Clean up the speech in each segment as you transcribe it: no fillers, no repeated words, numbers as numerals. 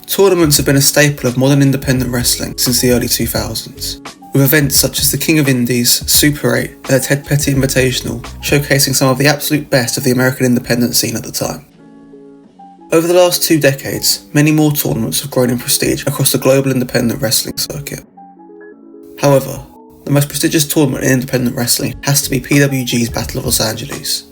Tournaments have been a staple of modern independent wrestling since the early 2000s, with events such as the King of Indies, Super 8 and the Ted Petty Invitational showcasing some of the absolute best of the American independent scene at the time. Over the last 2 decades, many more tournaments have grown in prestige across the global independent wrestling circuit. However, the most prestigious tournament in independent wrestling has to be PWG's Battle of Los Angeles.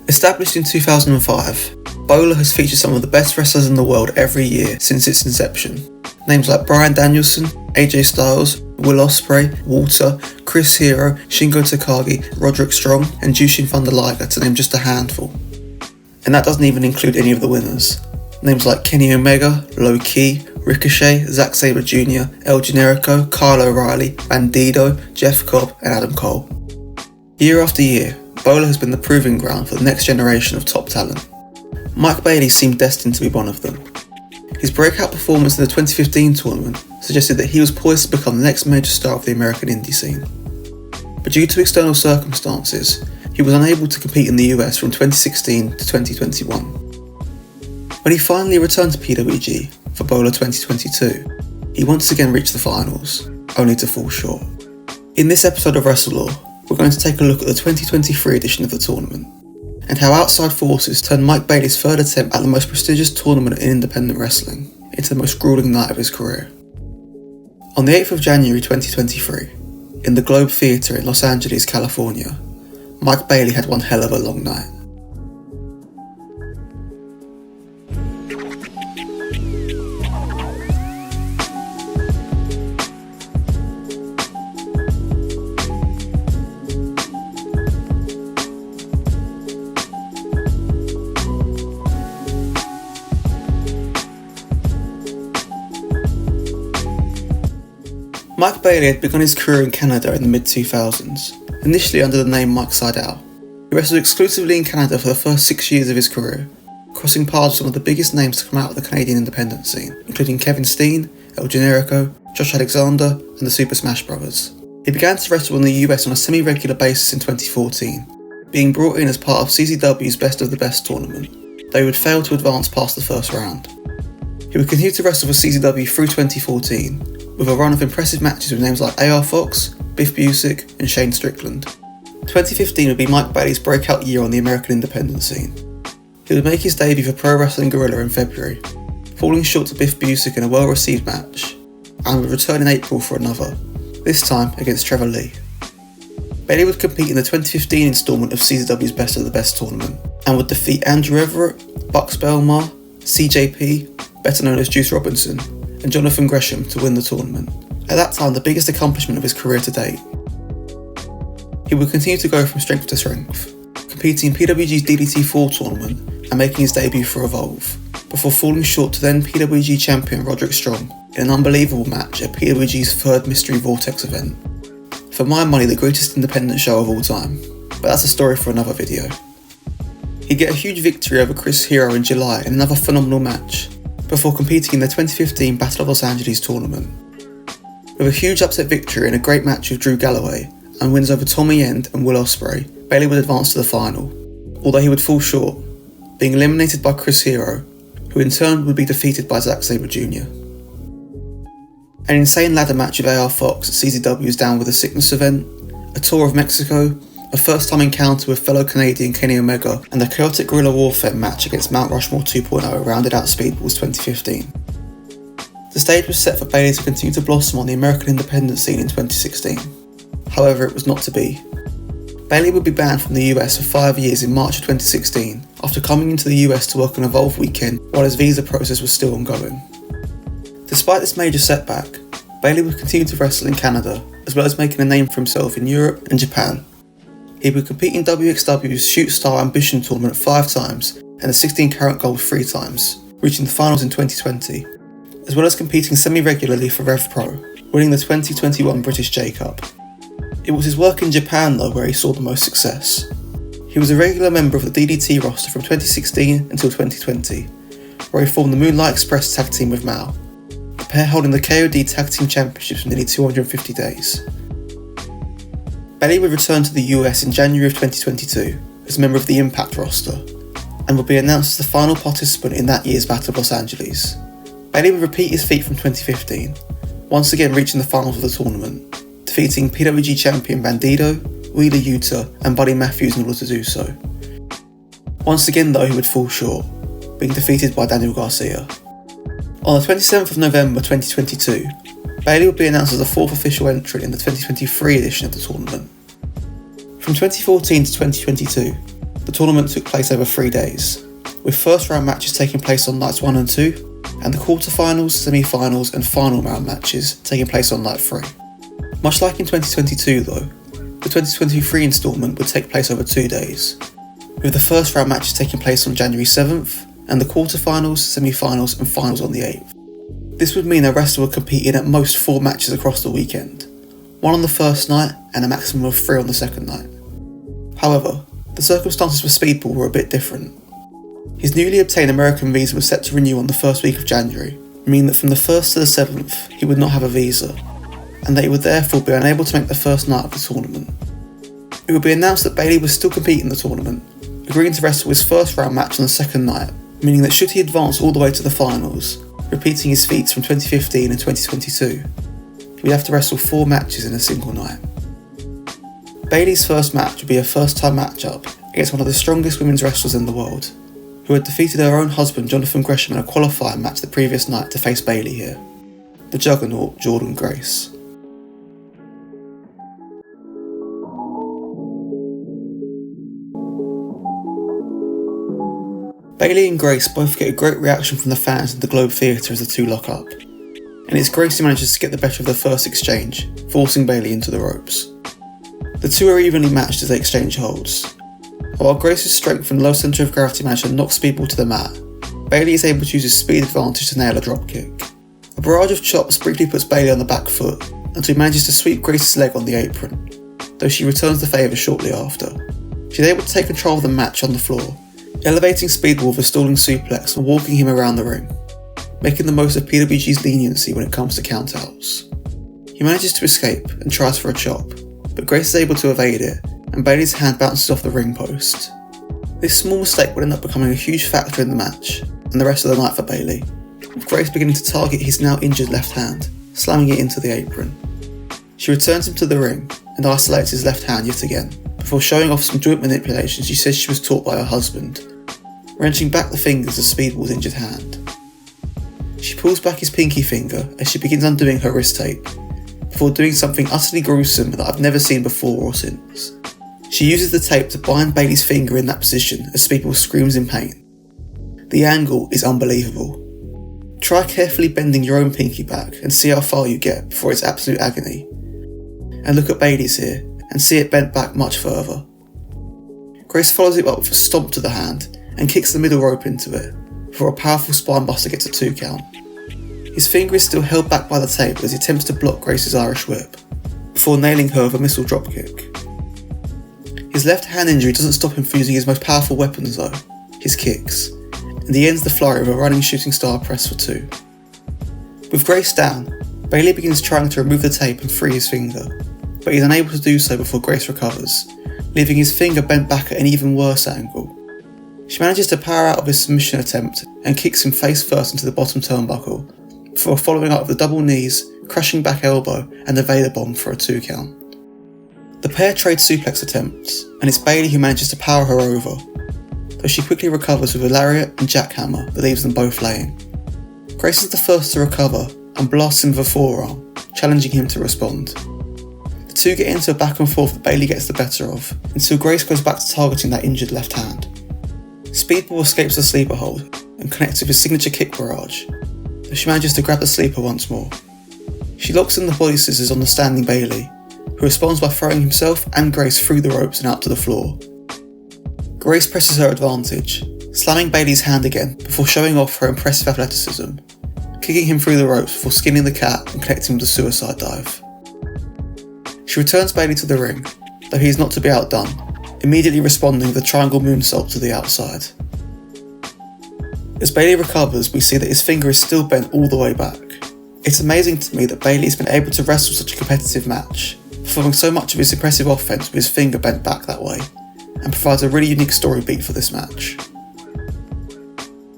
Established in 2005, BOLA has featured some of the best wrestlers in the world every year since its inception. Names like Bryan Danielson, AJ Styles, Will Ospreay, Walter, Chris Hero, Shingo Takagi, Roderick Strong and Jushin Thunder Liger, to name just a handful. And that doesn't even include any of the winners. Names like Kenny Omega, Low Ki, Ricochet, Zack Sabre Jr., El Generico, Kyle O'Reilly, Bandido, Jeff Cobb and Adam Cole. Year after year, BOLA has been the proving ground for the next generation of top talent. Mike Bailey seemed destined to be one of them. His breakout performance in the 2015 tournament suggested that he was poised to become the next major star of the American indie scene. But due to external circumstances, he was unable to compete in the US from 2016 to 2021. When he finally returned to PWG for BOLA 2022, he once again reached the finals, only to fall short. In this episode of WrestleLore, we're going to take a look at the 2023 edition of the tournament, and how outside forces turned Mike Bailey's third attempt at the most prestigious tournament in independent wrestling into the most gruelling night of his career. On the 8th of January 2023, in the Globe Theatre in Los Angeles, California, Mike Bailey had one hell of a long night. Mike Bailey had begun his career in Canada in the mid-2000s, initially under the name Mike Sydal. He wrestled exclusively in Canada for the first 6 years of his career, crossing paths with some of the biggest names to come out of the Canadian independent scene, including Kevin Steen, El Generico, Josh Alexander and the Super Smash Brothers. He began to wrestle in the US on a semi-regular basis in 2014, being brought in as part of CZW's Best of the Best tournament, though he would fail to advance past the first round. He would continue to wrestle for CZW through 2014, with a run of impressive matches with names like AR Fox, Biff Busick and Shane Strickland. 2015 would be Mike Bailey's breakout year on the American independent scene. He would make his debut for Pro Wrestling Guerrilla in February, falling short to Biff Busick in a well-received match, and would return in April for another, this time against Trevor Lee. Bailey would compete in the 2015 instalment of CZW's Best of the Best tournament, and would defeat Andrew Everett, Bucks Belmar, CJP, better known as Juice Robinson, and Jonathan Gresham to win the tournament, at that time the biggest accomplishment of his career to date. He would continue to go from strength to strength, competing in PWG's DDT4 tournament and making his debut for Evolve, before falling short to then PWG champion Roderick Strong in an unbelievable match at PWG's third Mystery Vortex event. For my money, the greatest independent show of all time, but that's a story for another video. He'd get a huge victory over Chris Hero in July in another phenomenal match, before competing in the 2015 Battle of Los Angeles tournament. With a huge upset victory in a great match with Drew Galloway and wins over Tommy End and Will Ospreay, Bailey would advance to the final, although he would fall short, being eliminated by Chris Hero, who in turn would be defeated by Zack Sabre Jr. An insane ladder match with AR Fox at CZW's Down with a Sickness event, a tour of Mexico, a first-time encounter with fellow Canadian Kenny Omega, and the chaotic guerrilla warfare match against Mount Rushmore 2.0 rounded out Speedball's 2015. The stage was set for Bailey to continue to blossom on the American independent scene in 2016. However, it was not to be. Bailey would be banned from the US for 5 years in March of 2016 after coming into the US to work on Evolve weekend while his visa process was still ongoing. Despite this major setback, Bailey would continue to wrestle in Canada, as well as making a name for himself in Europe and Japan. He would compete in WXW's Shoot Star Ambition tournament 5 times and the 16 karat gold 3 times, reaching the finals in 2020, as well as competing semi-regularly for Rev Pro, winning the 2021 British J Cup. It was his work in Japan though where he saw the most success. He was a regular member of the DDT roster from 2016 until 2020, where he formed the Moonlight Express tag team with Mao, the pair holding the KOD Tag Team Championships for nearly 250 days. Bailey would return to the US in January of 2022 as a member of the Impact roster, and would be announced as the final participant in that year's Battle of Los Angeles. Bailey would repeat his feat from 2015, once again reaching the finals of the tournament, defeating PWG champion Bandido, Wheeler Yuta and Buddy Matthews in order to do so. Once again though, he would fall short, being defeated by Daniel Garcia. On the 27th of November 2022, Bailey would be announced as the fourth official entrant in the 2023 edition of the tournament. From 2014 to 2022, the tournament took place over 3 days, with first round matches taking place on nights 1 and 2, and the quarterfinals, semi-finals and final round matches taking place on night 3. Much like in 2022 though, the 2023 instalment would take place over 2 days, with the first round matches taking place on January 7th, and the quarterfinals, semi-finals and finals on the 8th. This would mean a wrestler would compete in at most 4 matches across the weekend, 1 on the first night and a maximum of 3 on the second night. However, the circumstances for Speedball were a bit different. His newly obtained American visa was set to renew on the first week of January, meaning that from the 1st to the 7th he would not have a visa, and that he would therefore be unable to make the first night of the tournament. It would be announced that Bailey was still competing in the tournament, agreeing to wrestle his first round match on the second night, meaning that should he advance all the way to the finals, repeating his feats from 2015 and 2022, he would have to wrestle 4 matches in a single night. Bailey's first match would be a first-time matchup against one of the strongest women's wrestlers in the world, who had defeated her own husband Jonathan Gresham in a qualifying match the previous night to face Bailey here, the juggernaut Jordynne Grace. Bailey and Grace both get a great reaction from the fans in the Globe Theatre as the two lock up, and it's Grace who manages to get the better of the first exchange, forcing Bailey into the ropes. The two are evenly matched as they exchange holds. While Grace's strength and low centre of gravity manage to knock Speedball to the mat, Bailey is able to use his speed advantage to nail a dropkick. A barrage of chops briefly puts Bailey on the back foot until he manages to sweep Grace's leg on the apron, though she returns the favour shortly after. She's able to take control of the match on the floor, elevating Speedball with a stalling suplex and walking him around the ring, making the most of PWG's leniency when it comes to countouts. He manages to escape and tries for a chop, but Grace is able to evade it, and Bailey's hand bounces off the ring post. This small mistake would end up becoming a huge factor in the match, and the rest of the night for Bailey, with Grace beginning to target his now injured left hand, slamming it into the apron. She returns him to the ring, and isolates his left hand yet again, before showing off some joint manipulation she says she was taught by her husband, wrenching back the fingers of Speedball's injured hand. She pulls back his pinky finger as she begins undoing her wrist tape, before doing something utterly gruesome that I've never seen before or since. She uses the tape to bind Bailey's finger in that position as Speedball screams in pain. The angle is unbelievable. Try carefully bending your own pinky back and see how far you get before it's absolute agony. And look at Bailey's here and see it bent back much further. Grace follows it up with a stomp to the hand and kicks the middle rope into it, before a powerful spinebuster gets a 2 count. His finger is still held back by the tape as he attempts to block Grace's Irish whip, before nailing her with a missile dropkick. His left hand injury doesn't stop him from using his most powerful weapons though, his kicks, and he ends the flurry with a running shooting star press for 2. With Grace down, Bailey begins trying to remove the tape and free his finger, but he's unable to do so before Grace recovers, leaving his finger bent back at an even worse angle. She manages to power out of his submission attempt and kicks him face first into the bottom turnbuckle, before following up with the double knees, crashing back elbow and a Vader bomb for a 2 count. The pair trade suplex attempts, and it's Bailey who manages to power her over, though she quickly recovers with a lariat and jackhammer that leaves them both laying. Grace is the first to recover and blasts him with a forearm, challenging him to respond. The two get into a back and forth that Bailey gets the better of, until Grace goes back to targeting that injured left hand. Speedball escapes the sleeper hold and connects with his signature kick barrage, though she manages to grab the sleeper once more. She locks in the body scissors on the standing Bailey, who responds by throwing himself and Grace through the ropes and out to the floor. Grace presses her advantage, slamming Bailey's hand again before showing off her impressive athleticism, kicking him through the ropes before skinning the cat and connecting with a suicide dive. She returns Bailey to the ring, though he is not to be outdone, immediately responding with a triangle moonsault to the outside. As Bailey recovers, we see that his finger is still bent all the way back. It's amazing to me that Bailey's been able to wrestle such a competitive match, performing so much of his impressive offense with his finger bent back that way, and provides a really unique story beat for this match.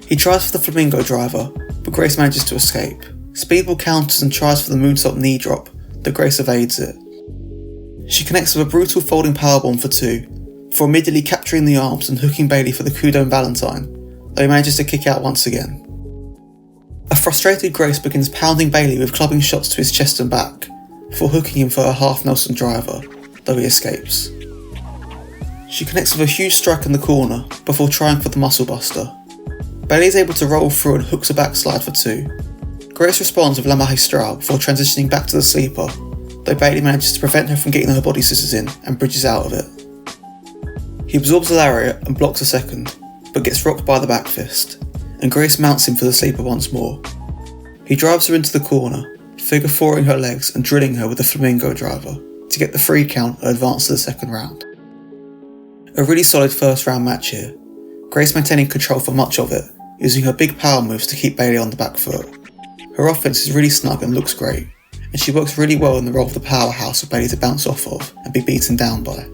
He tries for the flamingo driver, but but Grace manages to escape. Speedball counters and tries for the moonsault knee drop, though Grace evades it. She connects with a brutal folding powerbomb for 2, before immediately capturing the arms and hooking Bayley for the Kudo and Valentine, though he manages to kick out once again. A frustrated Grace begins pounding Bayley with clubbing shots to his chest and back, before hooking him for a half Nelson driver, though he escapes. She connects with a huge strike in the corner, before trying for the muscle buster. Bayley is able to roll through and hooks a backslide for 2. Grace responds with La Magistral before transitioning back to the sleeper, though Bayley manages to prevent her from getting her body scissors in and bridges out of it. He absorbs a lariat and blocks a second, but gets rocked by the back fist, and Grace mounts him for the sleeper once more. He drives her into the corner, figure fouring her legs and drilling her with the flamingo driver to get the 3 count and advance to the second round. A really solid first round match here, Grace maintaining control for much of it, using her big power moves to keep Bayley on the back foot. Her offense is really snug and looks great, and she works really well in the role of the powerhouse for Bayley to bounce off of and be beaten down by.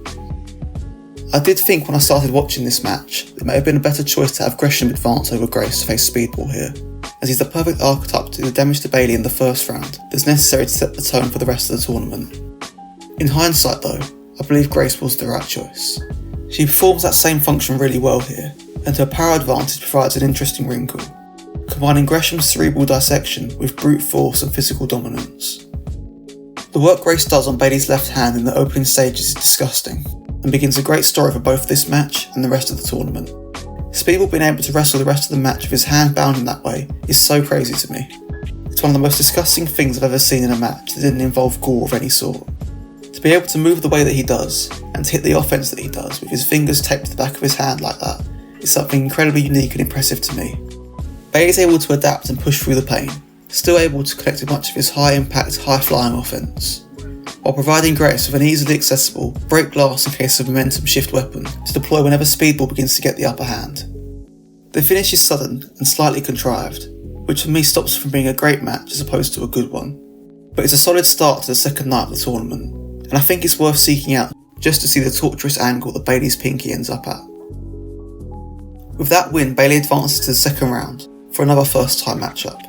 I did think when I started watching this match, it may have been a better choice to have Gresham advance over Grace to face Speedball here, as he's the perfect archetype to do the damage to Bayley in the first round that's necessary to set the tone for the rest of the tournament. In hindsight though, I believe Grace was the right choice. She performs that same function really well here, and her power advantage provides an interesting wrinkle, combining Gresham's cerebral dissection with brute force and physical dominance. The work Grace does on Bayley's left hand in the opening stages is disgusting, and begins a great story for both this match and the rest of the tournament. Speedball being able to wrestle the rest of the match with his hand bound in that way is so crazy to me. It's one of the most disgusting things I've ever seen in a match that didn't involve gore of any sort. To be able to move the way that he does, and to hit the offense that he does with his fingers taped to the back of his hand like that, is something incredibly unique and impressive to me. Bayley is able to adapt and push through the pain, still able to connect with much of his high impact, high flying offense, while providing Grace with an easily accessible, break glass in case of momentum shift weapon to deploy whenever Speedball begins to get the upper hand. The finish is sudden and slightly contrived, which for me stops it from being a great match as opposed to a good one, but it's a solid start to the second night of the tournament, and I think it's worth seeking out just to see the torturous angle that Bayley's pinky ends up at. With that win, Bayley advances to the second round for another first time matchup,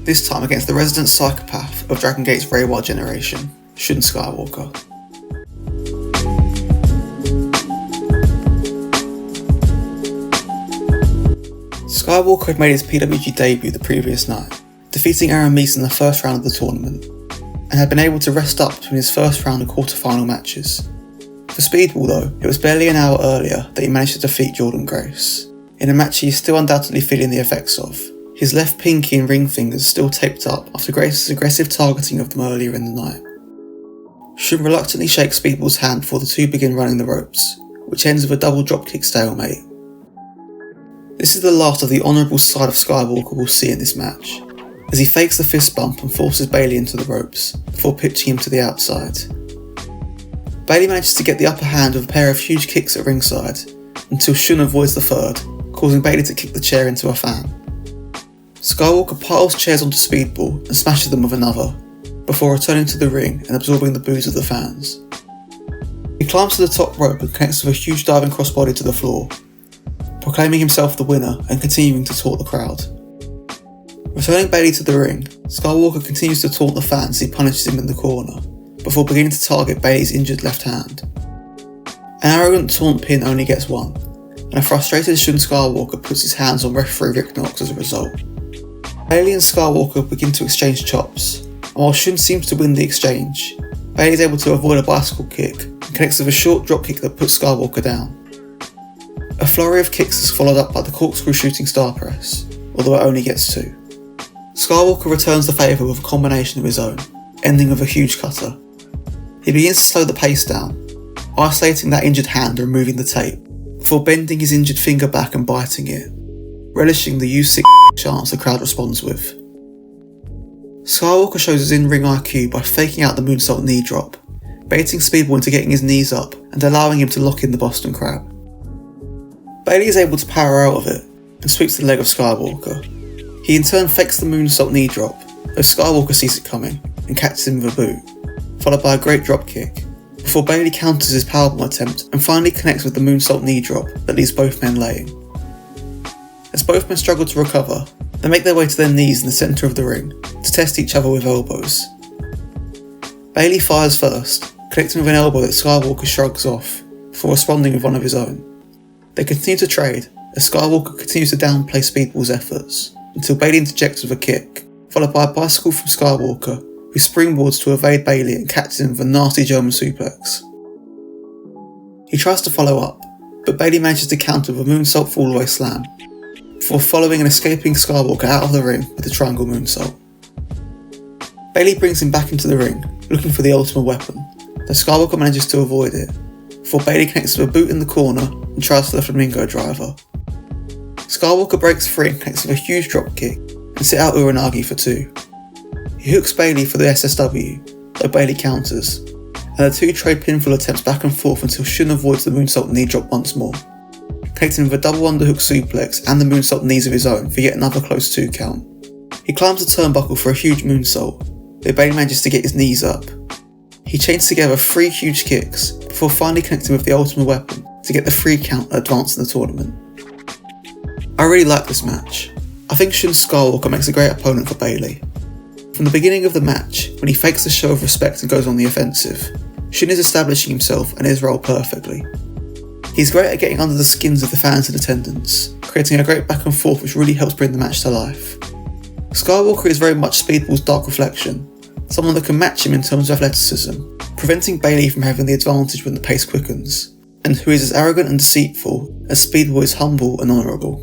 this time against the resident psychopath of Dragon Gate's Reiwa generation, Shun Skywalker. Skywalker had made his PWG debut the previous night, defeating Aaron Meese in the first round of the tournament, and had been able to rest up between his first round and quarter-final matches. For Speedball though, it was barely an hour earlier that he managed to defeat Jordan Grace, in a match he is still undoubtedly feeling the effects of, his left pinky and ring fingers still taped up after Grace's aggressive targeting of them earlier in the night. Shun reluctantly shakes Speedball's hand before the two begin running the ropes, which ends with a double dropkick stalemate. This is the last of the honourable side of Skywalker we'll see in this match, as he fakes the fist bump and forces Bayley into the ropes, before pitching him to the outside. Bayley manages to get the upper hand with a pair of huge kicks at ringside, until Shun avoids the third, causing Bayley to kick the chair into a fan. Skywalker piles chairs onto Speedball and smashes them with another, before returning to the ring and absorbing the boos of the fans. He climbs to the top rope and connects with a huge diving crossbody to the floor, proclaiming himself the winner and continuing to taunt the crowd. Returning Bayley to the ring, Skywalker continues to taunt the fans as he punishes him in the corner, before beginning to target Bayley's injured left hand. An arrogant taunt pin only gets one, and a frustrated Shun Skywalker puts his hands on referee Rick Knox as a result. Bayley and Skywalker begin to exchange chops, and while Shun seems to win the exchange, Bayley is able to avoid a bicycle kick and connects with a short dropkick that puts Skywalker down. A flurry of kicks is followed up by the corkscrew shooting star press, although it only gets 2. Skywalker returns the favour with a combination of his own, ending with a huge cutter. He begins to slow the pace down, isolating that injured hand and removing the tape, before bending his injured finger back and biting it, relishing the "you sick" chants the crowd responds with. Skywalker shows his in-ring IQ by faking out the moonsault knee drop, baiting Speedball into getting his knees up and allowing him to lock in the Boston Crab. Bayley is able to power out of it and sweeps the leg of Skywalker. He in turn fakes the moonsault knee drop, though Skywalker sees it coming and catches him with a boot, followed by a great drop kick, before Bayley counters his powerbomb attempt and finally connects with the moonsault knee drop that leaves both men laying. As both men struggle to recover, They make their way to their knees in the centre of the ring to test each other with elbows. Bailey fires first, connecting with an elbow that Skywalker shrugs off, before responding with one of his own. They continue to trade, as Skywalker continues to downplay Speedball's efforts, until Bailey interjects with a kick, followed by a bicycle from Skywalker, who springboards to evade Bailey and catches him with a nasty German suplex. He tries to follow up, but Bailey manages to counter with a moonsault fallaway slam, before following and escaping Skywalker out of the ring with a triangle moonsault. Bailey brings him back into the ring, looking for the ultimate weapon, though Skywalker manages to avoid it, before Bailey connects with a boot in the corner and tries for the flamingo driver. Skywalker breaks free and connects with a huge drop kick and sit out Uranagi for 2. He hooks Bailey for the SSW, though Bailey counters, and the two trade pinfall attempts back and forth until Shun avoids the moonsault knee drop once more, connecting with a double underhook suplex and the moonsault knees of his own for yet another close 2 count. He climbs the turnbuckle for a huge moonsault, but Bailey manages to get his knees up. He chains together 3 huge kicks before finally connecting with the ultimate weapon to get the 3 count and advance in the tournament. I really like this match. I think Shun Skywalker makes a great opponent for Bailey. From the beginning of the match, when he fakes a show of respect and goes on the offensive, Shun is establishing himself and his role perfectly. He's great at getting under the skins of the fans in attendance, creating a great back and forth which really helps bring the match to life. Skywalker is very much Speedball's dark reflection, someone that can match him in terms of athleticism, preventing Bailey from having the advantage when the pace quickens, and who is as arrogant and deceitful as Speedball is humble and honourable.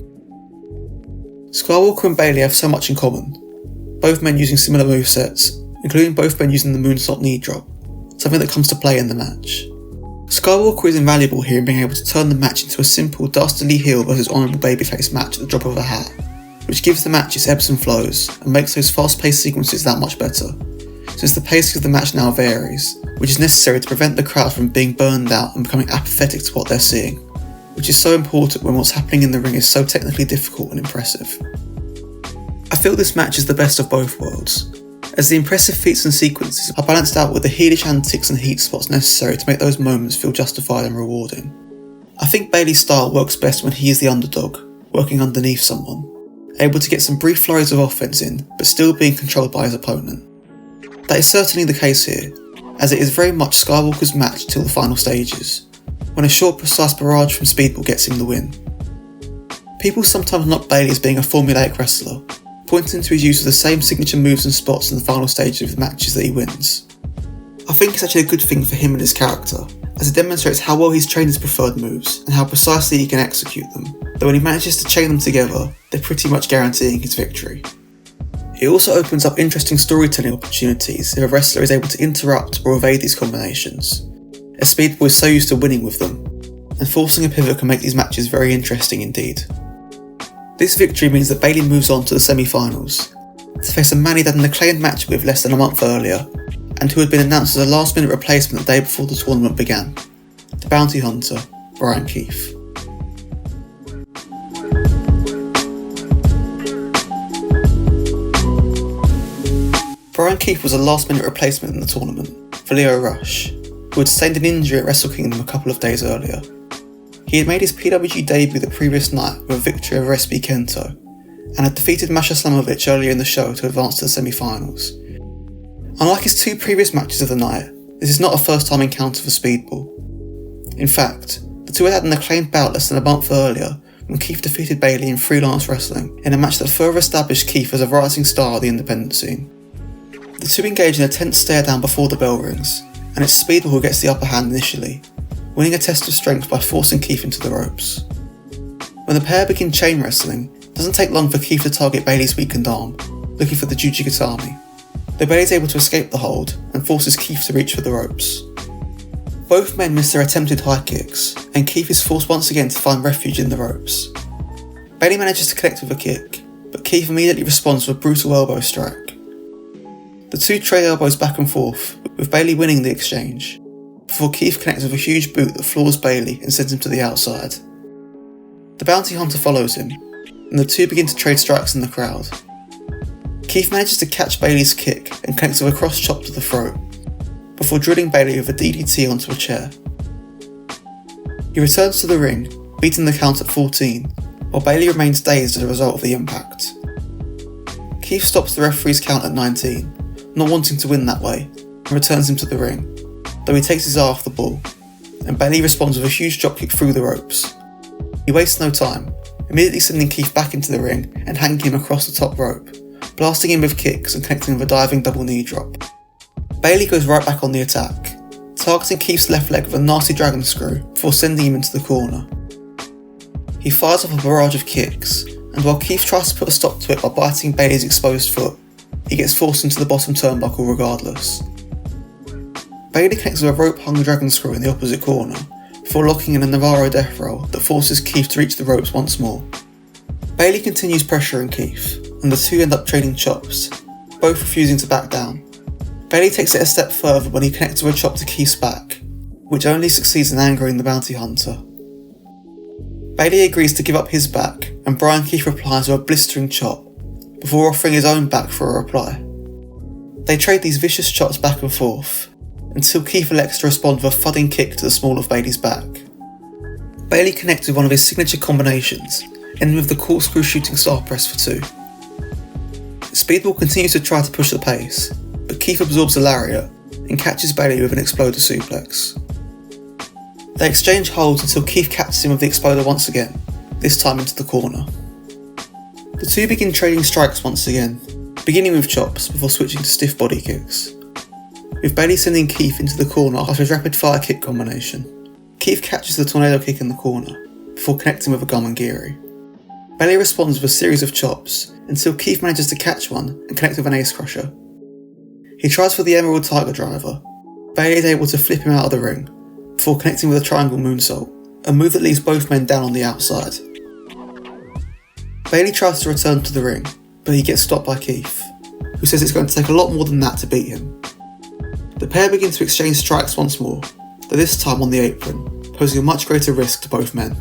Skywalker and Bailey have so much in common, both men using similar movesets, including both men using the moonsault knee drop, something that comes to play in the match. Skywalker is invaluable here in being able to turn the match into a simple dastardly heel versus honourable babyface match at the drop of a hat, which gives the match its ebbs and flows and makes those fast-paced sequences that much better, since the pacing of the match now varies, which is necessary to prevent the crowd from being burned out and becoming apathetic to what they're seeing, which is so important when what's happening in the ring is so technically difficult and impressive. I feel this match is the best of both worlds, as the impressive feats and sequences are balanced out with the heelish antics and heat spots necessary to make those moments feel justified and rewarding. I think Bailey's style works best when he is the underdog, working underneath someone, able to get some brief flurries of offense in, but still being controlled by his opponent. That is certainly the case here, as it is very much Skywalker's match till the final stages, when a short precise barrage from Speedball gets him the win. People sometimes knock Bailey as being a formulaic wrestler, pointing to his use of the same signature moves and spots in the final stages of the matches that he wins. I think it's actually a good thing for him and his character, as it demonstrates how well he's trained his preferred moves and how precisely he can execute them, though when he manages to chain them together, they're pretty much guaranteeing his victory. It also opens up interesting storytelling opportunities if a wrestler is able to interrupt or evade these combinations, as Speedball is so used to winning with them, and forcing a pivot can make these matches very interesting indeed. This victory means that Bailey moves on to the semi-finals, to face a man he'd had an acclaimed match with less than a month earlier, and who had been announced as a last-minute replacement the day before the tournament began, the bounty hunter, Brian Keith. Brian Keith was a last-minute replacement in the tournament for Leo Rush, who had sustained an injury at Wrestle Kingdom a couple of days earlier. He had made his PWG debut the previous night with a victory over SB Kento, and had defeated Masha Slamovich earlier in the show to advance to the semi-finals. Unlike his 2 previous matches of the night, this is not a first-time encounter for Speedball. In fact, the two had an acclaimed bout less than a month earlier when Keith defeated Bailey in freelance wrestling in a match that further established Keith as a rising star of the independent scene. The two engage in a tense stare down before the bell rings, and it's Speedball who gets the upper hand initially, winning a test of strength by forcing Keith into the ropes. When the pair begin chain wrestling, it doesn't take long for Keith to target Bailey's weakened arm, looking for the Jujigatami, though Bailey is able to escape the hold and forces Keith to reach for the ropes. Both men miss their attempted high kicks, and Keith is forced once again to find refuge in the ropes. Bailey manages to connect with a kick, but Keith immediately responds with a brutal elbow strike. The two trade elbows back and forth, with Bailey winning the exchange, before Keith connects with a huge boot that floors Bailey and sends him to the outside. The bounty hunter follows him, and the two begin to trade strikes in the crowd. Keith manages to catch Bailey's kick and connects with a cross chop to the throat, before drilling Bailey with a DDT onto a chair. He returns to the ring, beating the count at 14, while Bailey remains dazed as a result of the impact. Keith stops the referee's count at 19, not wanting to win that way, and returns him to the ring, though he takes his eye off the ball, and Bailey responds with a huge dropkick through the ropes. He wastes no time, immediately sending Keith back into the ring and hanging him across the top rope, blasting him with kicks and connecting with a diving double knee drop. Bailey goes right back on the attack, targeting Keith's left leg with a nasty dragon screw before sending him into the corner. He fires off a barrage of kicks, and while Keith tries to put a stop to it by biting Bailey's exposed foot, he gets forced into the bottom turnbuckle regardless. Bailey connects with a rope-hung dragon screw in the opposite corner, before locking in a Navarro death roll that forces Keith to reach the ropes once more. Bailey continues pressuring Keith, and the two end up trading chops, both refusing to back down. Bailey takes it a step further when he connects with a chop to Keith's back, which only succeeds in angering the bounty hunter. Bailey agrees to give up his back, and Brian Keith replies with a blistering chop, before offering his own back for a reply. They trade these vicious chops back and forth, until Keith elects to respond with a thudding kick to the small of Bailey's back. Bailey connects with one of his signature combinations, ending with the corkscrew shooting star press for 2. Speedball continues to try to push the pace, but Keith absorbs a lariat and catches Bailey with an exploder suplex. They exchange holds until Keith catches him with the exploder once again, this time into the corner. The two begin trading strikes once again, beginning with chops before switching to stiff body kicks, with Bailey sending Keith into the corner after his rapid fire kick combination. Keith catches the tornado kick in the corner, before connecting with a Gamangiri. Bailey responds with a series of chops, until Keith manages to catch one and connect with an ace crusher. He tries for the Emerald Tiger Driver. Bailey is able to flip him out of the ring, before connecting with a triangle moonsault, a move that leaves both men down on the outside. Bailey tries to return to the ring, but he gets stopped by Keith, who says it's going to take a lot more than that to beat him. The pair begin to exchange strikes once more, though this time on the apron, posing a much greater risk to both men,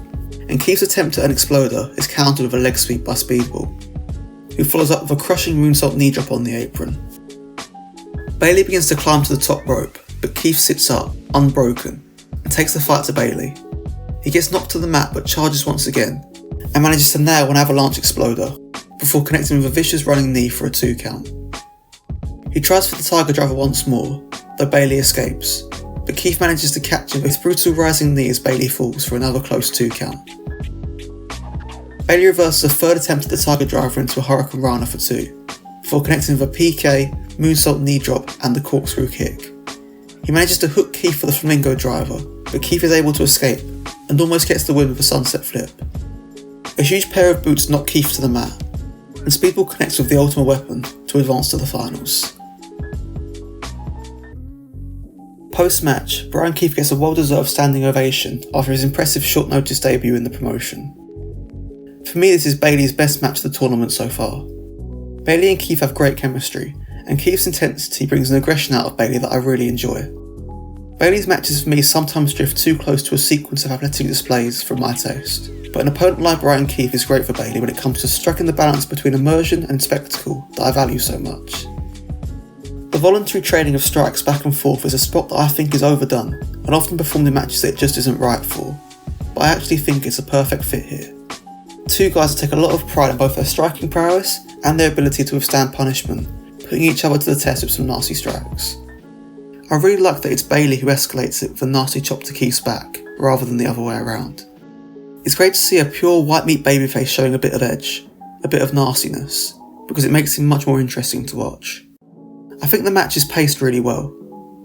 and Keith's attempt at an exploder is countered with a leg sweep by Speedball, who follows up with a crushing moonsault knee drop on the apron. Bailey begins to climb to the top rope, but Keith sits up, unbroken, and takes the fight to Bailey. He gets knocked to the mat but charges once again, and manages to nail an avalanche exploder, before connecting with a vicious running knee for a 2 count. He tries for the Tiger Driver once more, though Bailey escapes, but Keith manages to catch him with brutal rising knee as Bailey falls for another close 2 count. Bailey reverses a third attempt at the Tiger Driver into a Hurricane Rana for 2, before connecting with a PK, moonsault knee drop and the corkscrew kick. He manages to hook Keith for the Flamingo Driver, but Keith is able to escape and almost gets the win with a sunset flip. A huge pair of boots knock Keith to the mat, and Speedball connects with the Ultimate Weapon to advance to the finals. Post-match, Brian Keith gets a well-deserved standing ovation after his impressive short-notice debut in the promotion. For me, this is Bailey's best match of the tournament so far. Bailey and Keith have great chemistry, and Keith's intensity brings an aggression out of Bailey that I really enjoy. Bailey's matches for me sometimes drift too close to a sequence of athletic displays for my taste, but an opponent like Brian Keith is great for Bailey when it comes to striking the balance between immersion and spectacle that I value so much. The voluntary trading of strikes back and forth is a spot that I think is overdone and often performed in matches that it just isn't right for, but I actually think it's a perfect fit here. Two guys that take a lot of pride in both their striking prowess and their ability to withstand punishment, putting each other to the test with some nasty strikes. I really like that it's Bailey who escalates it with a nasty chop to Keith's back, rather than the other way around. It's great to see a pure white meat babyface showing a bit of edge, a bit of nastiness, because it makes him much more interesting to watch. I think the match is paced really well,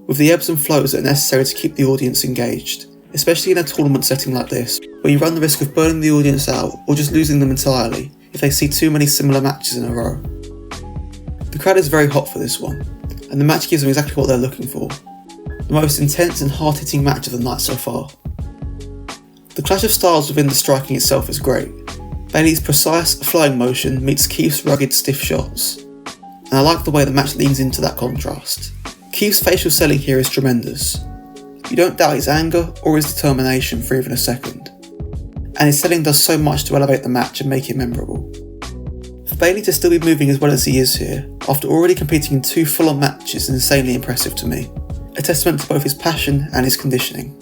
with the ebbs and flows that are necessary to keep the audience engaged, especially in a tournament setting like this, where you run the risk of burning the audience out or just losing them entirely if they see too many similar matches in a row. The crowd is very hot for this one, and the match gives them exactly what they're looking for. The most intense and hard-hitting match of the night so far. The clash of styles within the striking itself is great. Bailey's precise, flying motion meets Keith's rugged, stiff shots, and I like the way the match leans into that contrast. Keith's facial selling here is tremendous. You don't doubt his anger or his determination for even a second, and his selling does so much to elevate the match and make it memorable. For Bailey to still be moving as well as he is here, after already competing in 2 full-on matches, is insanely impressive to me, a testament to both his passion and his conditioning.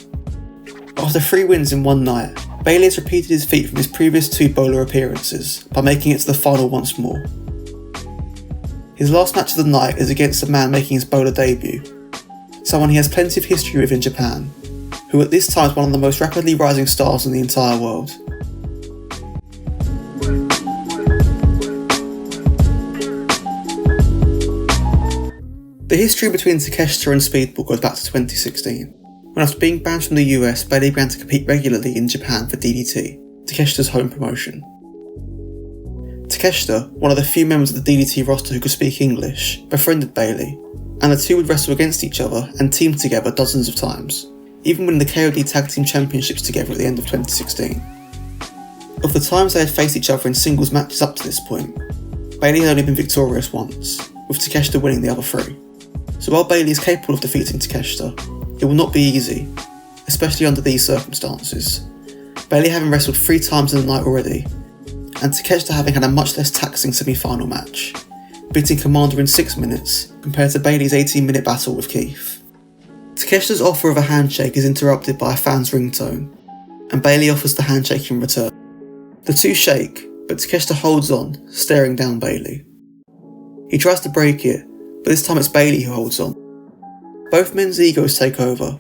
After 3 wins in one night, Bailey has repeated his feat from his previous 2 BOLA appearances by making it to the final once more. His last match of the night is against a man making his BOLA debut, someone he has plenty of history with in Japan, who at this time is one of the most rapidly rising stars in the entire world. The history between Takeshita and Speedball goes back to 2016, when after being banned from the US, Bailey began to compete regularly in Japan for DDT, Takeshita's home promotion. Takeshita, one of the few members of the DDT roster who could speak English, befriended Bailey, and the two would wrestle against each other and team together dozens of times, even winning the KOD Tag Team Championships together at the end of 2016. Of the times they had faced each other in singles matches up to this point, Bailey had only been victorious once, with Takeshita winning the other 3. So while Bailey is capable of defeating Takeshita, it will not be easy, especially under these circumstances. Bailey having wrestled 3 times in the night already, and Takeshita having had a much less taxing semi-final match, beating Commander in 6 minutes compared to Bailey's 18-minute battle with Keith. Takeshita's offer of a handshake is interrupted by a fan's ringtone, and Bailey offers the handshake in return. The two shake, but Takeshita holds on, staring down Bailey. He tries to break it, but this time it's Bailey who holds on. Both men's egos take over,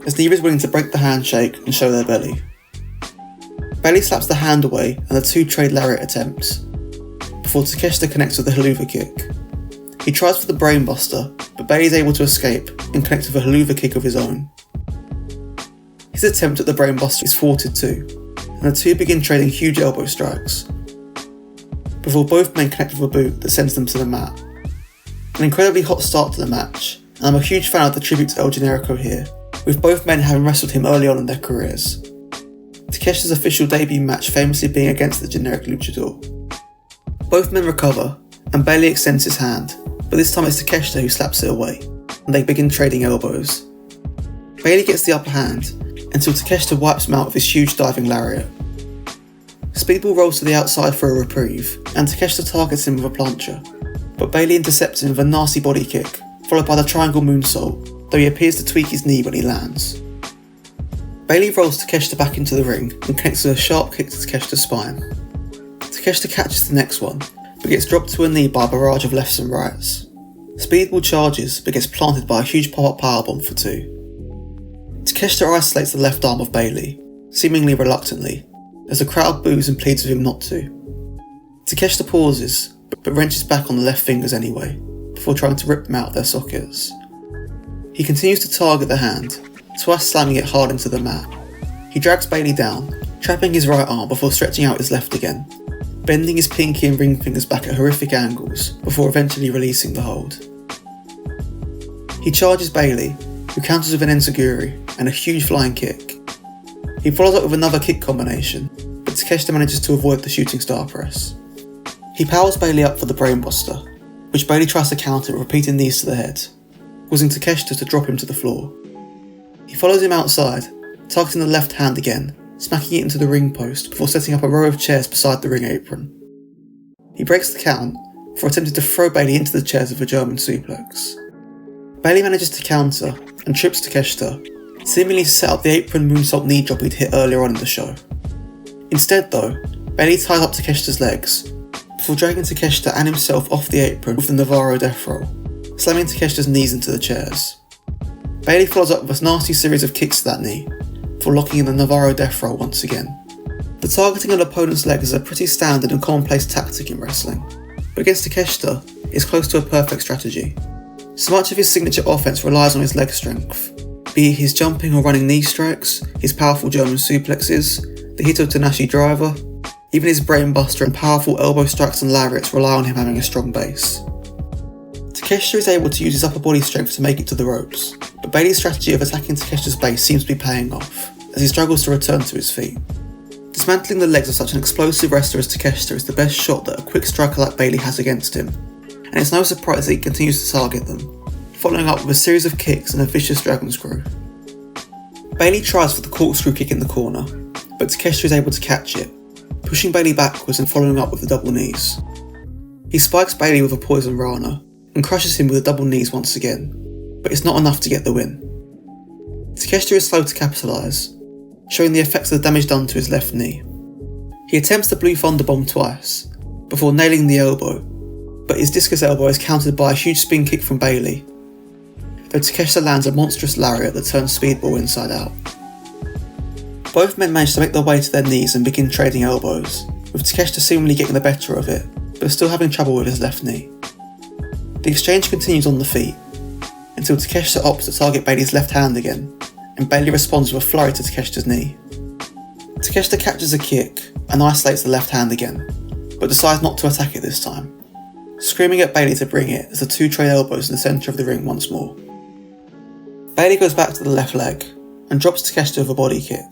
as neither is willing to break the handshake and show their belly. Bailey slaps the hand away and the two trade lariat attempts, before Takeshita connects with the haluva kick. He tries for the brainbuster, but Bailey is able to escape and connects with a haluva kick of his own. His attempt at the brainbuster is thwarted too, and the two begin trading huge elbow strikes, before both men connect with a boot that sends them to the mat. An incredibly hot start to the match, and I'm a huge fan of the tribute to El Generico here, with both men having wrestled him early on in their careers. Takeshita's official debut match famously being against the generic luchador. Both men recover, and Bailey extends his hand, but this time it's Takeshita who slaps it away, and they begin trading elbows. Bailey gets the upper hand, until Takeshita wipes him out with his huge diving lariat. Speedball rolls to the outside for a reprieve, and Takeshita targets him with a plancha, but Bailey intercepts him with a nasty body kick, followed by the triangle moonsault, though he appears to tweak his knee when he lands. Bailey rolls Takeshita back into the ring and connects with a sharp kick to Takeshita's spine. Takeshita catches the next one, but gets dropped to a knee by a barrage of lefts and rights. Speedball charges, but gets planted by a huge pop-up powerbomb for 2. Takeshita isolates the left arm of Bailey, seemingly reluctantly, as the crowd boos and pleads with him not to. Takeshita pauses, but wrenches back on the left fingers anyway, before trying to rip them out of their sockets. He continues to target the hand, twice slamming it hard into the mat. He drags Bailey down, trapping his right arm before stretching out his left again, bending his pinky and ring fingers back at horrific angles before eventually releasing the hold. He charges Bailey, who counters with an enziguri and a huge flying kick. He follows up with another kick combination, but Takeshita manages to avoid the shooting star press. He powers Bailey up for the brainbuster, which Bailey tries to counter with repeating knees to the head, causing Takeshita to drop him to the floor. He follows him outside, targeting the left hand again, smacking it into the ring post before setting up a row of chairs beside the ring apron. He breaks the count for attempting to throw Bailey into the chairs with a German suplex. Bailey manages to counter and trips Takeshita, seemingly to set up the apron moonsault knee drop he'd hit earlier on in the show. Instead though, Bailey ties up Takeshita's legs, before dragging Takeshita and himself off the apron with the Navarro Death Roll, slamming Takeshita's knees into the chairs. Bailey follows up with a nasty series of kicks to that knee, before locking in the Navarro Death Roll once again. The targeting of an opponent's legs is a pretty standard and commonplace tactic in wrestling, but against Takeshita, it's close to a perfect strategy. So much of his signature offense relies on his leg strength, be it his jumping or running knee strikes, his powerful German suplexes, the Hito Tanashi driver, even his brainbuster and powerful elbow strikes and lariats rely on him having a strong base. Takeshita is able to use his upper body strength to make it to the ropes, but Bailey's strategy of attacking Takeshita's base seems to be paying off, as he struggles to return to his feet. Dismantling the legs of such an explosive wrestler as Takeshita is the best shot that a quick striker like Bailey has against him, and it's no surprise that he continues to target them, following up with a series of kicks and a vicious dragon screw. Bailey tries for the corkscrew kick in the corner, but Takeshita is able to catch it, pushing Bailey backwards and following up with the double knees. He spikes Bailey with a poison rana, and crushes him with the double knees once again, but it's not enough to get the win. Takeshita is slow to capitalise, showing the effects of the damage done to his left knee. He attempts the blue thunder bomb twice, before nailing the elbow, but his discus elbow is countered by a huge spin kick from Bailey, though Takeshita lands a monstrous lariat that turns Speedball inside out. Both men manage to make their way to their knees and begin trading elbows, with Takeshita seemingly getting the better of it, but still having trouble with his left knee. The exchange continues on the feet, until Takeshita opts to target Bailey's left hand again, and Bailey responds with a flurry to Takeshita's knee. Takeshita catches a kick and isolates the left hand again, but decides not to attack it this time, screaming at Bailey to bring it as the two trade elbows in the centre of the ring once more. Bailey goes back to the left leg and drops Takeshita with a body kick.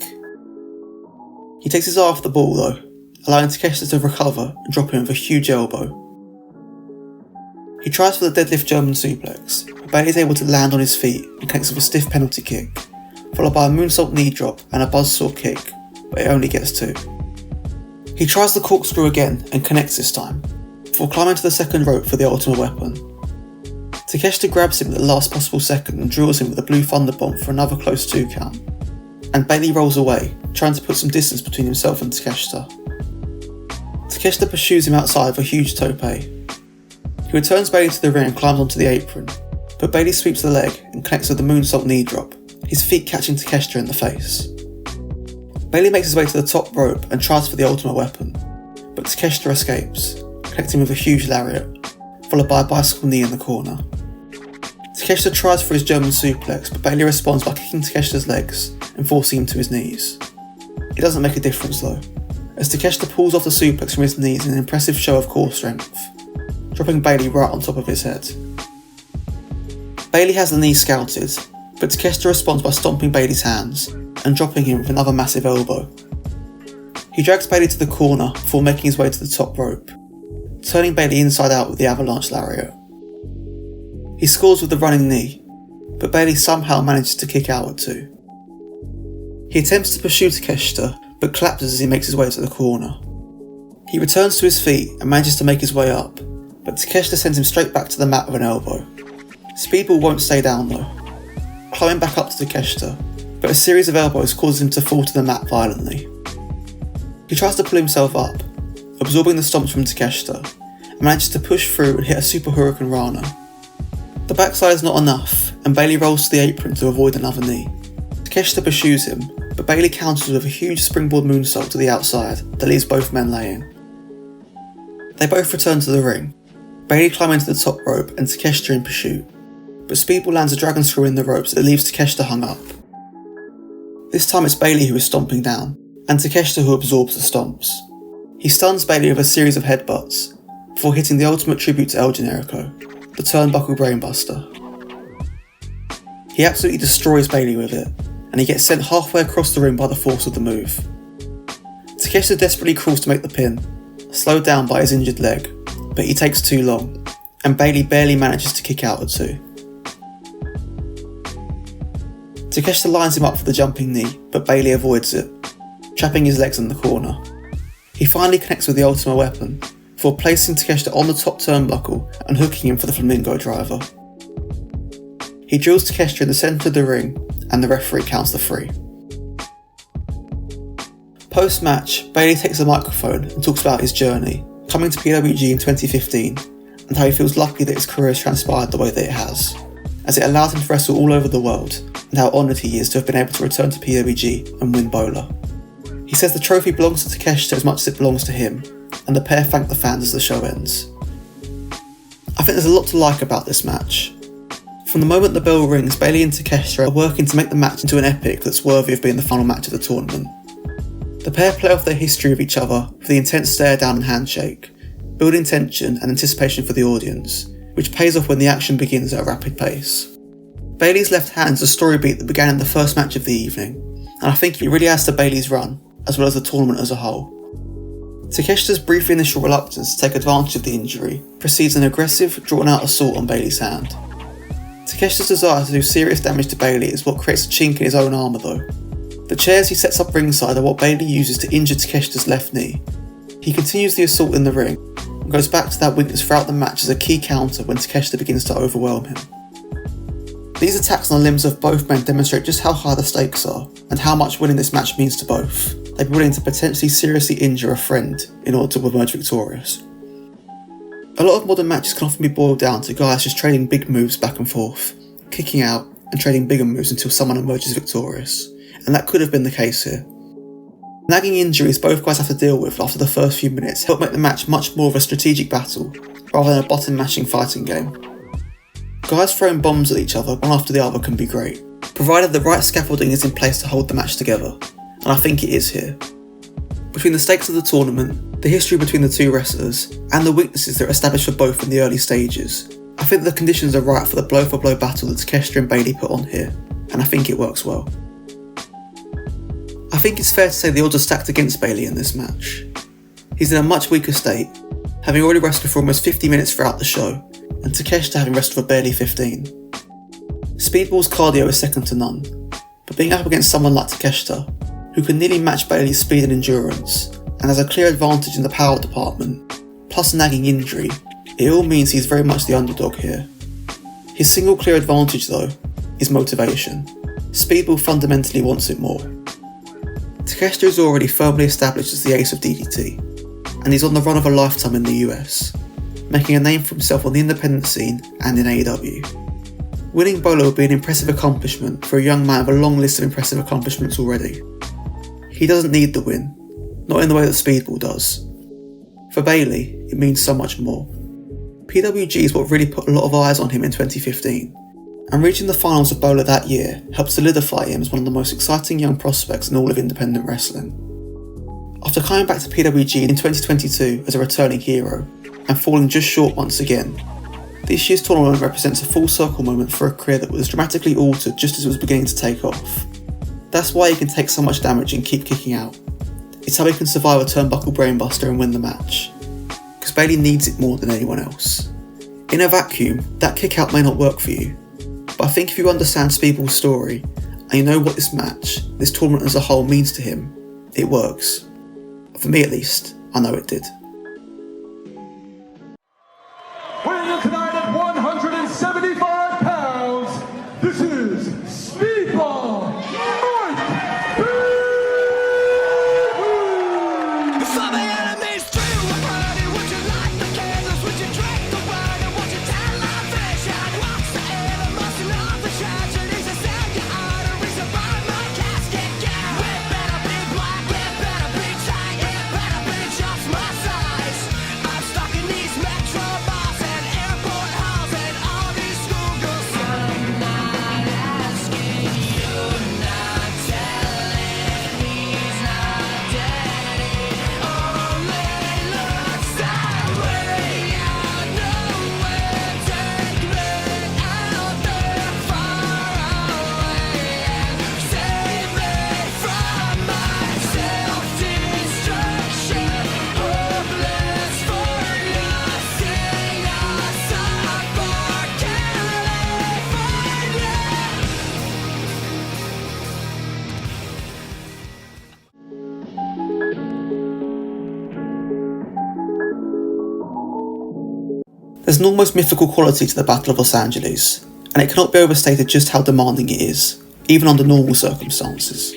He takes his eye off the ball though, allowing Takeshita to recover and drop him with a huge elbow. He tries for the deadlift German suplex, but Bailey is able to land on his feet and connects with a stiff penalty kick, followed by a moonsault knee drop and a buzzsaw kick, but it only gets 2. He tries the corkscrew again and connects this time, before climbing to the second rope for the ultimate weapon. Takeshita grabs him at the last possible second and drills him with a blue thunderbomb for another close 2 count, and Bailey rolls away, trying to put some distance between himself and Takeshita. Takeshita pursues him outside for a huge tope. He returns Bailey to the ring and climbs onto the apron, but Bailey sweeps the leg and connects with the moonsault knee drop, his feet catching Takeshita in the face. Bailey makes his way to the top rope and tries for the ultimate weapon, but Takeshita escapes, connecting with a huge lariat, followed by a bicycle knee in the corner. Takeshita tries for his German suplex, but Bailey responds by kicking Takeshita's legs and forcing him to his knees. It doesn't make a difference though, as Takeshita pulls off the suplex from his knees in an impressive show of core strength, dropping Bailey right on top of his head. Bailey has the knee scouted, but Takeshita responds by stomping Bailey's hands and dropping him with another massive elbow. He drags Bailey to the corner before making his way to the top rope, turning Bailey inside out with the avalanche lariat. He scores with the running knee, but Bailey somehow manages to kick out at 2. He attempts to pursue Takeshita, but collapses as he makes his way to the corner. He returns to his feet and manages to make his way up, but Takeshita sends him straight back to the mat with an elbow. Speedball won't stay down though, climbing back up to Takeshita, but a series of elbows causes him to fall to the mat violently. He tries to pull himself up, absorbing the stomps from Takeshita, and manages to push through and hit a Super Hurricane Rana. The backside is not enough, and Bailey rolls to the apron to avoid another knee. Takeshita pursues him, but Bailey counters with a huge springboard moonsault to the outside that leaves both men laying. They both return to the ring, Bailey climbing to the top rope and Takeshita in pursuit, but Speedball lands a dragon screw in the ropes that leaves Takeshita hung up. This time it's Bailey who is stomping down, and Takeshita who absorbs the stomps. He stuns Bailey with a series of headbutts, before hitting the ultimate tribute to El Generico, the turnbuckle brainbuster. He absolutely destroys Bailey with it, and he gets sent halfway across the ring by the force of the move. Takeshita desperately crawls to make the pin, slowed down by his injured leg, but he takes too long, and Bailey barely manages to kick out at 2. Takeshita lines him up for the jumping knee, but Bailey avoids it, trapping his legs in the corner. He finally connects with the ultimate weapon, before placing Takeshita on the top turnbuckle and hooking him for the flamingo driver. He drills Takeshita in the centre of the ring, and the referee counts the 3. Post-match, Bailey takes the microphone and talks about his journey, coming to PWG in 2015, and how he feels lucky that his career has transpired the way that it has, as it allowed him to wrestle all over the world, and how honoured he is to have been able to return to PWG and win BOLA. He says the trophy belongs to Takeshita as much as it belongs to him, and the pair thank the fans as the show ends. I think there's a lot to like about this match. From the moment the bell rings, Bailey and Takeshita are working to make the match into an epic that's worthy of being the final match of the tournament. The pair play off their history with each other with the intense stare down and handshake, building tension and anticipation for the audience, which pays off when the action begins at a rapid pace. Bailey's left hand's a story beat that began in the first match of the evening, and I think it really adds to Bailey's run, as well as the tournament as a whole. Takeshita's brief initial reluctance to take advantage of the injury precedes an aggressive, drawn-out assault on Bailey's hand. Takeshita's desire to do serious damage to Bailey is what creates a chink in his own armour though. The chairs he sets up ringside are what Bailey uses to injure Takeshita's left knee. He continues the assault in the ring, and goes back to that weakness throughout the match as a key counter when Takeshita begins to overwhelm him. These attacks on the limbs of both men demonstrate just how high the stakes are, and how much winning this match means to both. They'd be willing to potentially seriously injure a friend in order to emerge victorious. A lot of modern matches can often be boiled down to guys just trading big moves back and forth, kicking out and trading bigger moves until someone emerges victorious, and that could have been the case here. Nagging injuries both guys have to deal with after the first few minutes help make the match much more of a strategic battle rather than a button mashing fighting game. Guys throwing bombs at each other one after the other can be great, provided the right scaffolding is in place to hold the match together, and I think it is here. Between the stakes of the tournament, the history between the two wrestlers, and the weaknesses that are established for both in the early stages, I think the conditions are right for the blow-for-blow battle that Takeshita and Bayley put on here, and I think it works well. I think it's fair to say the odds are stacked against Bayley in this match. He's in a much weaker state, having already wrestled for almost 50 minutes throughout the show, and Takeshita having wrestled for barely 15. Speedball's cardio is second to none, but being up against someone like Takeshita, who can nearly match Bayley's speed and endurance, and has a clear advantage in the power department, plus a nagging injury, it all means he's very much the underdog here. His single clear advantage though, is motivation. Speedball fundamentally wants it more. Takeshita is already firmly established as the ace of DDT, and he's on the run of a lifetime in the US, making a name for himself on the independent scene and in AEW. Winning BOLA would be an impressive accomplishment for a young man with a long list of impressive accomplishments already. He doesn't need the win, not in the way that Speedball does. For Bayley, it means so much more. PWG is what really put a lot of eyes on him in 2015, and reaching the finals of BOLA that year helped solidify him as one of the most exciting young prospects in all of independent wrestling. After coming back to PWG in 2022 as a returning hero, and falling just short once again, this year's tournament represents a full circle moment for a career that was dramatically altered just as it was beginning to take off. That's why he can take so much damage and keep kicking out. It's how he can survive a turnbuckle brainbuster and win the match. Because Bayley needs it more than anyone else. In a vacuum, that kick out may not work for you, but I think if you understand Speedball's story, and you know what this match, this tournament as a whole means to him, it works. For me at least, I know it did. Weighing tonight at 175 pounds, this is Speedball Mike Bayley! Some enemies through a party, would you like the candles, would you drink the wine, and would you television? What's the animosity of the tragedies that sell your arteries and burn my casket down? It better be black, it better be tight, it better be just my size. I'm stuck in these metro bars and airport halls and all these schoolgirls. I'm not asking, you're not telling, he's not daddy. Only looks that way. I know where, take me out there far away and save me from my self-destruction. Hopeless for nothing, aside for California. There's an almost mythical quality to the Battle of Los Angeles, and it cannot be overstated just how demanding it is, even under normal circumstances.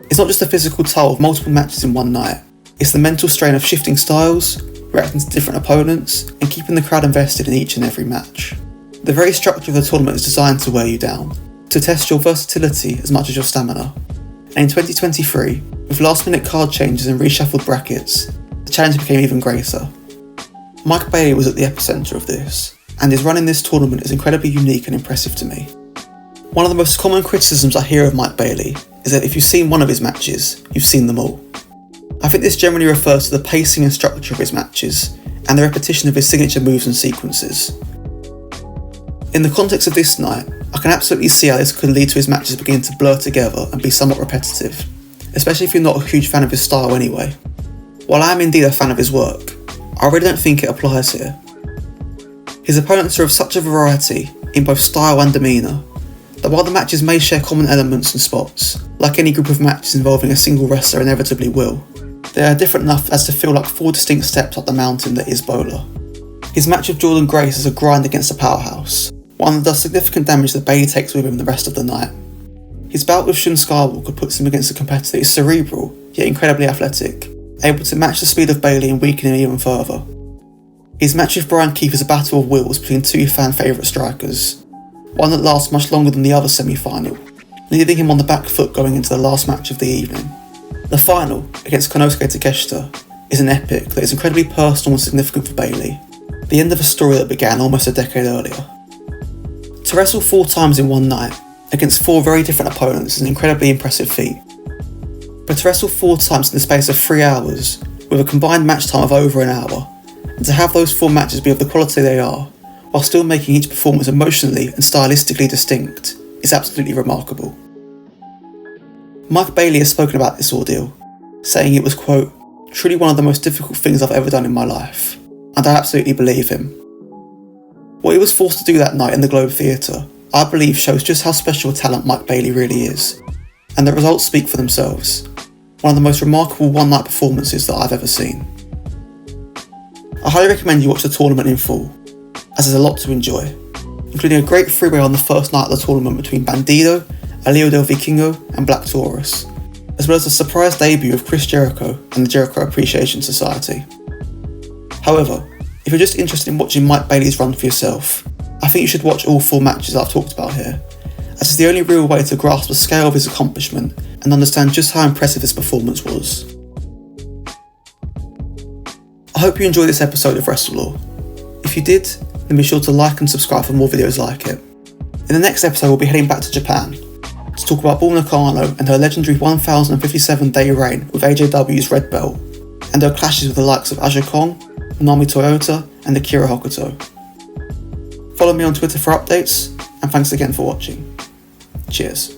It's not just the physical toll of multiple matches in one night, it's the mental strain of shifting styles, reacting to different opponents, and keeping the crowd invested in each and every match. The very structure of the tournament is designed to wear you down, to test your versatility as much as your stamina. And in 2023, with last minute card changes and reshuffled brackets, the challenge became even greater. Mike Bayley was at the epicenter of this, and his run in this tournament is incredibly unique and impressive to me. One of the most common criticisms I hear of Mike Bayley is that if you've seen one of his matches, you've seen them all. I think this generally refers to the pacing and structure of his matches, and the repetition of his signature moves and sequences. In the context of this night, I can absolutely see how this could lead to his matches beginning to blur together and be somewhat repetitive, especially if you're not a huge fan of his style anyway. While I am indeed a fan of his work, I really don't think it applies here. His opponents are of such a variety in both style and demeanour, that while the matches may share common elements and spots, like any group of matches involving a single wrestler inevitably will, they are different enough as to feel like 4 distinct steps up the mountain that is BOLA. His match with Jordan Grace is a grind against a powerhouse, one that does significant damage that Bayley takes with him the rest of the night. His bout with Shun Skywalker puts him against a competitor who is cerebral, yet incredibly athletic, able to match the speed of Bayley and weaken him even further. His match with Brian Keith is a battle of wills between two fan favourite strikers, one that lasts much longer than the other semi-final, leaving him on the back foot going into the last match of the evening. The final, against Konosuke Takeshita, is an epic that is incredibly personal and significant for Bailey, the end of a story that began almost a decade earlier. To wrestle 4 times in one night, against 4 very different opponents is an incredibly impressive feat. But to wrestle 4 times in the space of 3 hours, with a combined match time of over an hour, and to have those 4 matches be of the quality they are, while still making each performance emotionally and stylistically distinct, is absolutely remarkable. Mike Bailey has spoken about this ordeal, saying it was, quote, truly one of the most difficult things I've ever done in my life, and I absolutely believe him. What he was forced to do that night in the Globe Theatre, I believe shows just how special a talent Mike Bailey really is, and the results speak for themselves. One of the most remarkable one-night performances that I've ever seen. I highly recommend you watch the tournament in full, as there's a lot to enjoy, including a great three-way on the first night of the tournament between Bandido, Alio del Vikingo and Black Taurus, as well as the surprise debut of Chris Jericho and the Jericho Appreciation Society. However, if you're just interested in watching Mike Bailey's run for yourself, I think you should watch all 4 matches I've talked about here, as it's the only real way to grasp the scale of his accomplishment and understand just how impressive his performance was. I hope you enjoyed this episode of WrestleLore. If you did, then be sure to like and subscribe for more videos like it. In the next episode we'll be heading back to Japan, to talk about Bull Nakano and her legendary 1057-day reign with AJW's red belt, and her clashes with the likes of Aja Kong, Nami Toyota and Akira Hokuto. Follow me on Twitter for updates, and thanks again for watching. Cheers.